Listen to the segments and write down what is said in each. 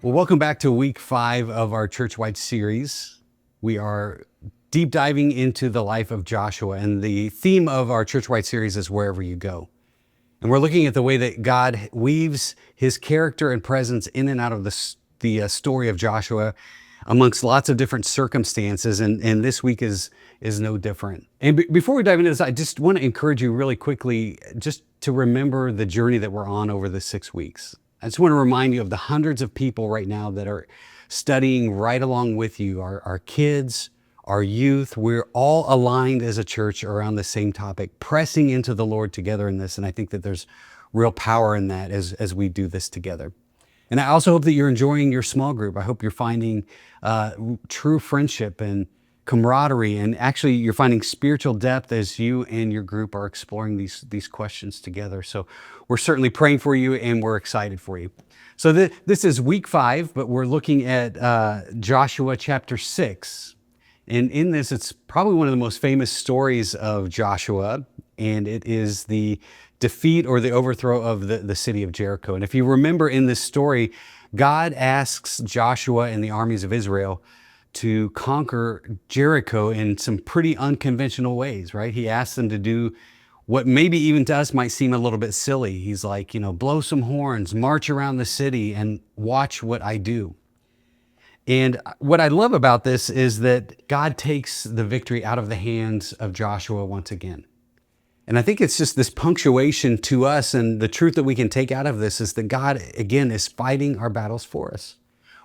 Well, welcome back to week 5 of our church-wide series. We are deep diving into the life of Joshua, and the theme of our church-wide series is wherever you go. And we're looking at the way that God weaves his character and presence in and out of the story of Joshua amongst lots of different circumstances, and this week is no different. And before we dive into this, I just want to encourage you really quickly just to remember the journey that we're on over the 6 weeks. I just want to remind you of the hundreds of people right now that are studying right along with you, our kids, our youth. We're all aligned as a church around the same topic, pressing into the Lord together in this. And I think that there's real power in that as we do this together. And I also hope that you're enjoying your small group. I hope you're finding true friendship and camaraderie, and actually you're finding spiritual depth as you and your group are exploring these questions together. So we're certainly praying for you, and we're excited for you. So this is week 5, but we're looking at Joshua chapter 6. And in this, it's probably one of the most famous stories of Joshua, and it is the defeat or the overthrow of the city of Jericho. And if you remember in this story, God asks Joshua and the armies of Israel to conquer Jericho in some pretty unconventional ways, right? He asks them to do what maybe even to us might seem a little bit silly. He's like, blow some horns, march around the city, and watch what I do. And what I love about this is that God takes the victory out of the hands of Joshua once again. And I think it's just this punctuation to us, and the truth that we can take out of this is that God, again, is fighting our battles for us.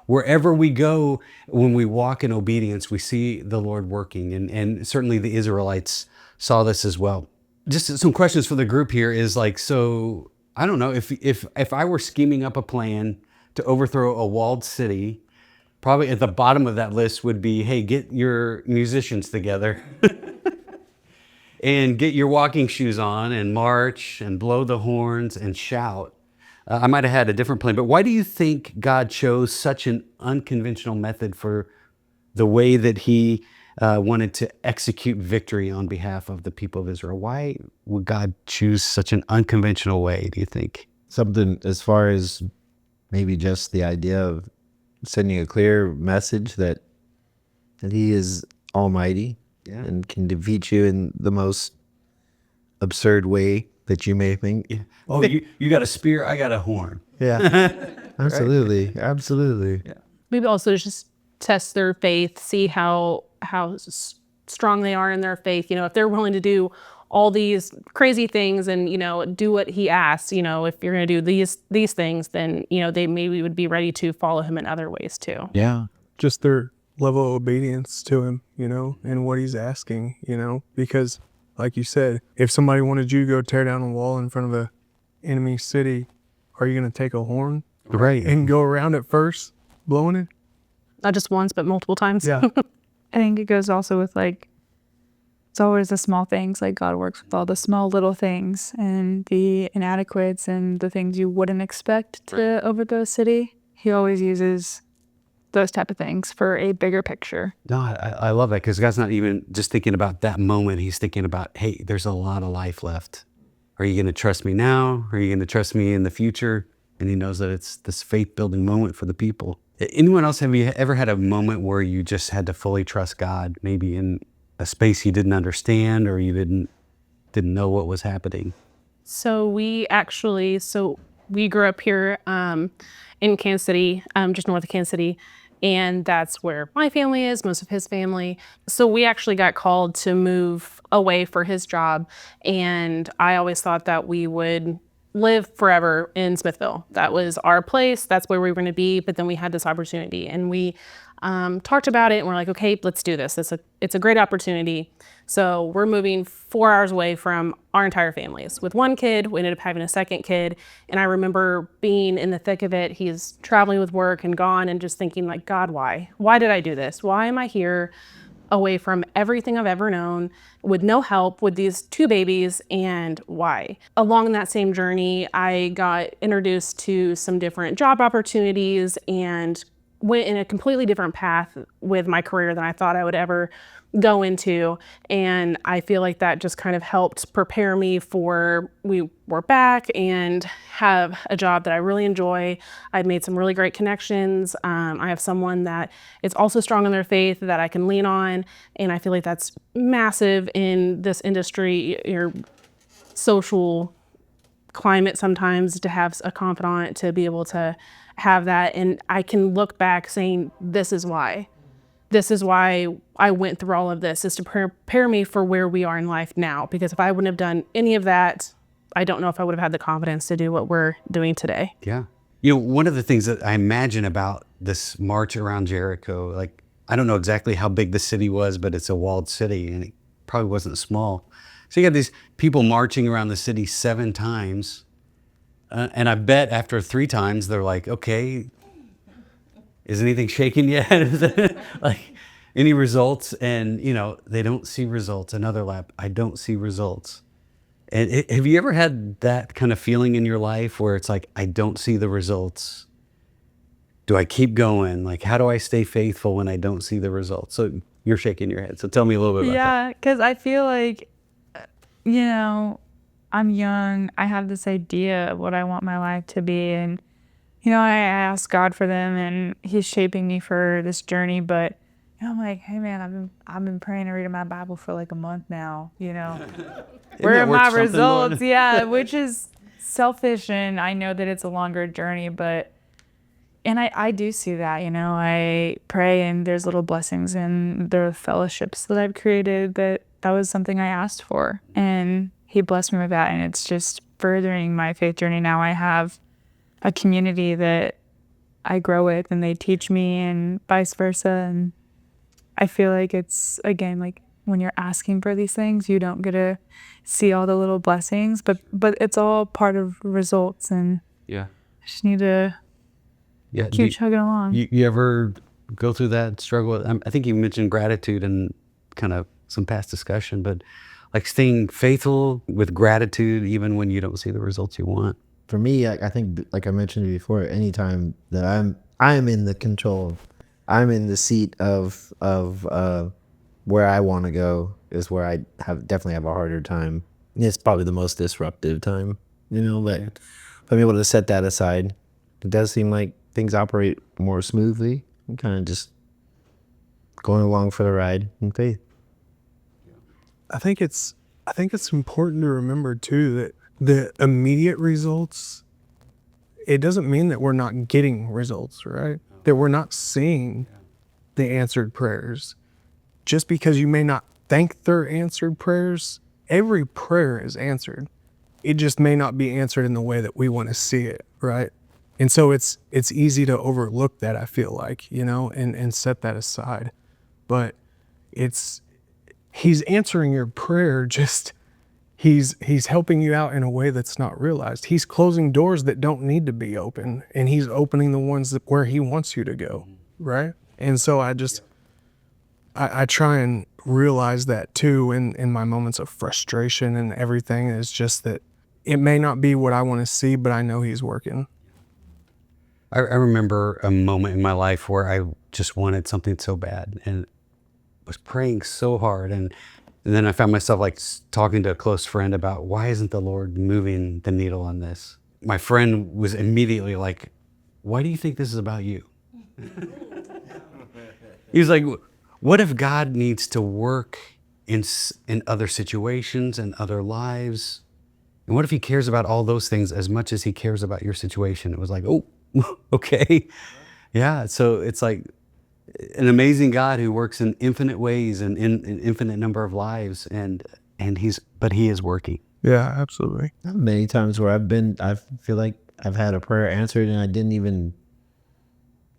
Wherever we go, when we walk in obedience, we see the Lord working. And certainly the Israelites saw this as well. Just some questions for the group here is like, so I don't know, if I were scheming up a plan to overthrow a walled city, probably at the bottom of that list would be, hey, get your musicians together and get your walking shoes on and march and blow the horns and shout. I might have had a different plan, but why do you think God chose such an unconventional method for the way that he wanted to execute victory on behalf of the people of Israel? Why would God choose such an unconventional way, do you think? Something as far as maybe just the idea of sending a clear message that he is almighty and can defeat you in the most absurd way that you may think. Yeah. Oh, you got a spear, I got a horn. Yeah, absolutely. Right? Absolutely. Yeah. Maybe also just test their faith, see how strong they are in their faith. If they're willing to do all these crazy things and, do what he asks, if you're going to do these things, then, they maybe would be ready to follow him in other ways too. Yeah. Just their level of obedience to him, and what he's asking, because like you said, if somebody wanted you to go tear down a wall in front of a enemy city, are you going to take a horn right and go around it first, blowing it? Not just once, but multiple times. Yeah. I think it goes also with it's always the small things. Like God works with all the small little things and the inadequates and the things you wouldn't expect to overthrow a city. He always uses those type of things for a bigger picture. No, I love that, because God's not even just thinking about that moment. He's thinking about, hey, there's a lot of life left. Are you going to trust me now? Are you going to trust me in the future? And he knows that it's this faith-building moment for the people. Anyone else, have you ever had a moment where you just had to fully trust God, maybe in a space you didn't understand or you didn't know what was happening? So we grew up here in Kansas City, just north of Kansas City, and that's where my family is, most of his family. So we actually got called to move away for his job, and I always thought that we would live forever in Smithville. That was our place. That's where we were going to be. But then we had this opportunity, and we talked about it, and we're like, okay, let's do this. It's a great opportunity. So we're moving 4 hours away from our entire families. With one kid, we ended up having a second kid. And I remember being in the thick of it. He's traveling with work and gone, and just thinking like, God, why? Why did I do this? Why am I here away from everything I've ever known, with no help, with these 2 babies, and why? Along that same journey, I got introduced to some different job opportunities and went in a completely different path with my career than I thought I would ever go into. And I feel like that just kind of helped prepare me for we were back and have a job that I really enjoy. I've made some really great connections. I have someone that is also strong in their faith that I can lean on. And I feel like that's massive in this industry, your social climate sometimes, to have a confidant, to be able to have that. And I can look back saying, this is why I went through all of this, is to prepare me for where we are in life now. Because if I wouldn't have done any of that, I don't know if I would have had the confidence to do what we're doing today. Yeah. You know, one of the things that I imagine about this march around Jericho, like, I don't know exactly how big the city was, but it's a walled city and it probably wasn't small. So you got these people marching around the city 7 times. And I bet after 3 times, they're like, okay, is anything shaking yet? Is it, like, any results? And, you know, they don't see results. Another lap, I don't see results. And have you ever had that kind of feeling in your life where it's like, I don't see the results? Do I keep going? Like, how do I stay faithful when I don't see the results? So you're shaking your head. So tell me a little bit about that. Yeah, because I feel like, you know, I'm young. I have this idea of what I want my life to be. And, you know, I ask God for them and he's shaping me for this journey. But, you know, I'm like, hey, man, I've been praying and reading my Bible for like a month now, you know. Where are my results? Yeah, which is selfish. And I know that it's a longer journey, but, and I do see that, you know. I pray and there's little blessings in the fellowships that I've created that was something I asked for. And he blessed me with that. And it's just furthering my faith journey. Now I have a community that I grow with and they teach me and vice versa. And I feel like it's, again, like when you're asking for these things, you don't get to see all the little blessings, but it's all part of results. And Yeah. I just need to keep chugging along. You ever go through that struggle? I think you mentioned gratitude and kind of some past discussion, but like staying faithful with gratitude even when you don't see the results you want. For me, I think, like I mentioned before, anytime that I'm in the control, I'm in the seat of where I want to go is where I definitely have a harder time. It's probably the most disruptive time, you know. But if I'm able to set that aside, it does seem like things operate more smoothly. I'm kind of just going along for the ride in faith. I think it's important to remember too that the immediate results, it doesn't mean that we're not getting results, right? That we're not seeing the answered prayers. Just because you may not think they're answered prayers, every prayer is answered. It just may not be answered in the way that we want to see it, right? And so it's easy to overlook that, I feel like, you know, and set that aside. But he's answering your prayer, just he's helping you out in a way that's not realized. He's closing doors that don't need to be open, and he's opening the ones where he wants you to go, right? And so I try and realize that too in my moments of frustration and everything, is just that it may not be what I want to see, but I know he's working. I remember a moment in my life where I just wanted something so bad and was praying so hard. And then I found myself like talking to a close friend about, why isn't the Lord moving the needle on this? My friend was immediately like, why do you think this is about you? He was like, what if God needs to work in other situations and other lives? And what if he cares about all those things as much as he cares about your situation? It was like, oh, okay. Yeah. So it's like an amazing God who works in infinite ways and in an infinite number of lives. And he is working. Yeah, absolutely. Many times where I feel like I've had a prayer answered and I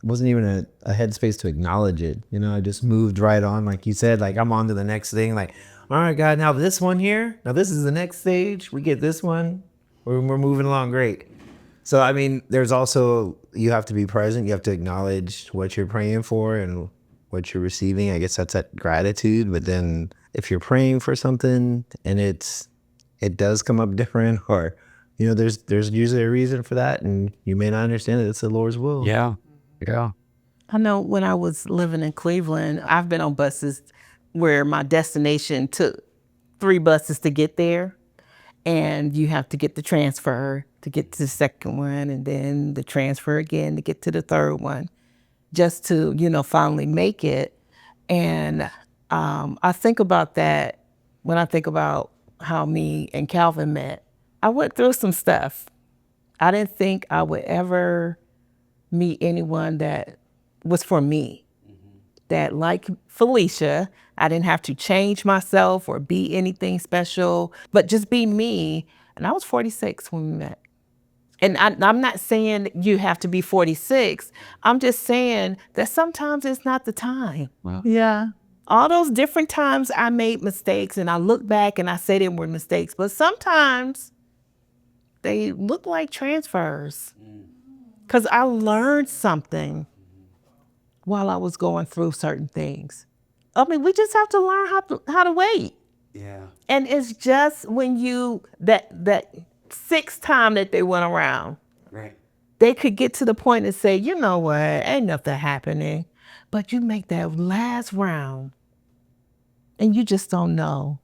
wasn't even a headspace to acknowledge it. You know, I just moved right on. Like you said, like I'm on to the next thing. Like, all right, God, now this one here, now this is the next stage. We get this one. We're moving along great. So, I mean, there's also, you have to be present. You have to acknowledge what you're praying for and what you're receiving. I guess that's that gratitude. But then if you're praying for something and it does come up different, or, you know, there's usually a reason for that, and you may not understand it. It's the Lord's will. Yeah. Yeah. I know when I was living in Cleveland, I've been on buses where my destination took 3 buses to get there. And you have to get the transfer to get to the second one, and then the transfer again to get to the third one, just to, finally make it. And I think about that when I think about how me and Calvin met. I went through some stuff. I didn't think I would ever meet anyone that was for me. That, like Felicia, I didn't have to change myself or be anything special, but just be me. And I was 46 when we met. And I'm not saying you have to be 46. I'm just saying that sometimes it's not the time. Yeah. All those different times I made mistakes, and I look back and I say they were mistakes, but sometimes they look like transfers. Because I learned something while I was going through certain things. I mean, we just have to learn how to wait. Yeah. And it's just when that 6th time that they went around, Right. they could get to the point and say, you know what, ain't nothing happening. But you make that last round and you just don't know.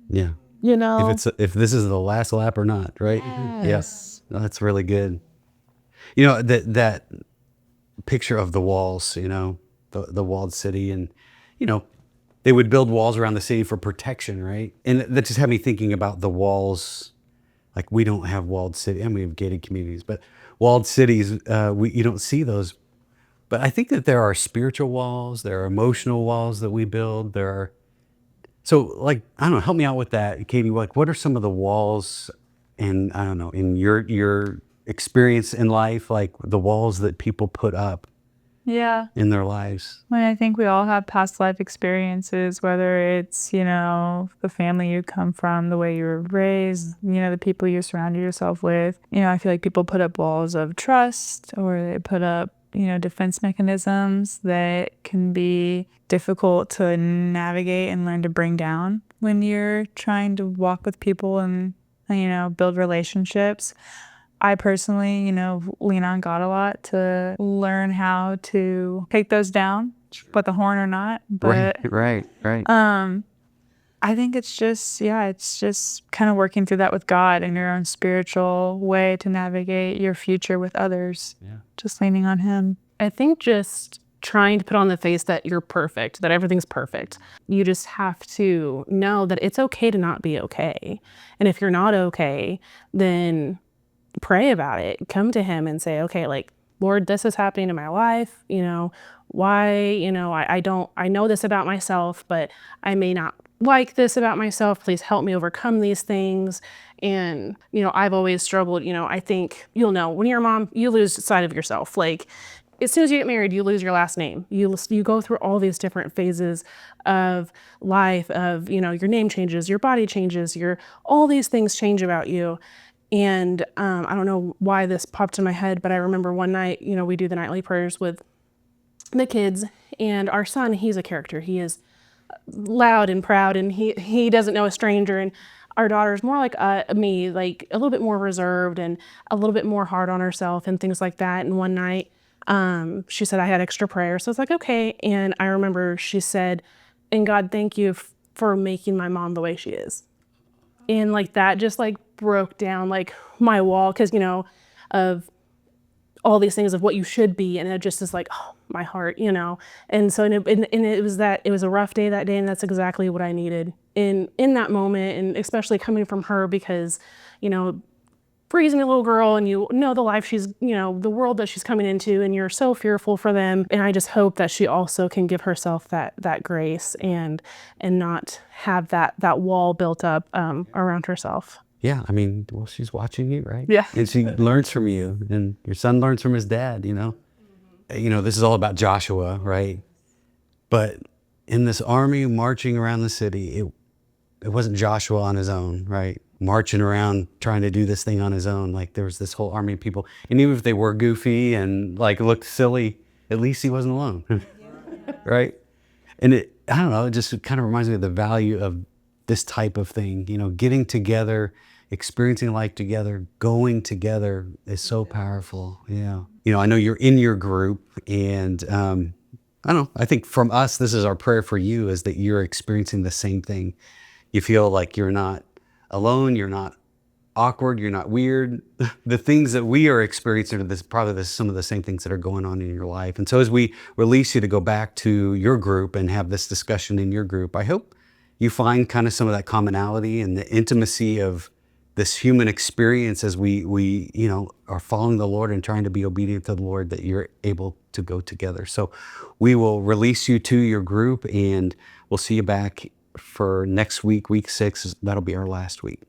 Yeah. If this is the last lap or not, right? Yes. No, that's really good. That picture of the walls, the walled city, and they would build walls around the city for protection, right? And that just had me thinking about the walls. Like, we don't have walled city, and we have gated communities, but walled cities, you don't see those. But I think that there are spiritual walls, there are emotional walls that we build. So, I don't know, help me out with that, Katie. What are some of the walls, and I don't know, in your experience in life, like the walls that people put up Yeah. in their lives? I think we all have past life experiences, whether it's, the family you come from, the way you were raised, the people you surround yourself with. I feel like people put up walls of trust, or they put up, defense mechanisms that can be difficult to navigate and learn to bring down when you're trying to walk with people and, build relationships. I personally, lean on God a lot to learn how to take those down, with the horn or not. But Right. I think it's just kind of working through that with God in your own spiritual way to navigate your future with others. Yeah. Just leaning on Him. I think just trying to put on the face that you're perfect, that everything's perfect. You just have to know that it's okay to not be okay. And if you're not okay, then pray about it. Come to Him and say, okay, Lord, this is happening in my life. Why, I know this about myself, but I may not like this about myself. Please help me overcome these things. And, I've always struggled. I think when you're a mom, you lose sight of yourself. As soon as you get married, you lose your last name. You go through all these different phases of life of, your name changes, your body changes, all these things change about you. And I don't know why this popped in my head, but I remember one night, we do the nightly prayers with the kids, and our son, he's a character. He is loud and proud, and he doesn't know a stranger. And our daughter's more like me, like a little bit more reserved and a little bit more hard on herself and things like that. And one night, she said I had extra prayer. So I was like, okay. And I remember she said, and God, thank you for making my mom the way she is. And that just broke down my wall, because of all these things of what you should be, and it just is my heart, and so and it was a rough day that day, and that's exactly what I needed in that moment, and especially coming from her, because raising a little girl, and the life she's the world that she's coming into, and you're so fearful for them. And I just hope that she also can give herself that grace and not have that wall built up around herself. Yeah, she's watching you, right? Yeah. And she learns from you, and your son learns from his dad, This is all about Joshua, right? But in this army marching around the city, it wasn't Joshua on his own, right? Marching around trying to do this thing on his own. There was this whole army of people. And even if they were goofy and looked silly, at least he wasn't alone, right? And I don't know, it just kind of reminds me of the value of this type of thing, getting together, experiencing life together, going together is so powerful. Yeah. I know you're in your group, and I don't know. I think from us, this is our prayer for you, is that you're experiencing the same thing. You feel like you're not alone, you're not awkward, you're not weird. The things that we are experiencing are probably some of the same things that are going on in your life. And so as we release you to go back to your group and have this discussion in your group, I hope you find kind of some of that commonality and the intimacy of this human experience as we are following the Lord and trying to be obedient to the Lord, that you're able to go together. So we will release you to your group, and we'll see you back for next week, week 6. That'll be our last week.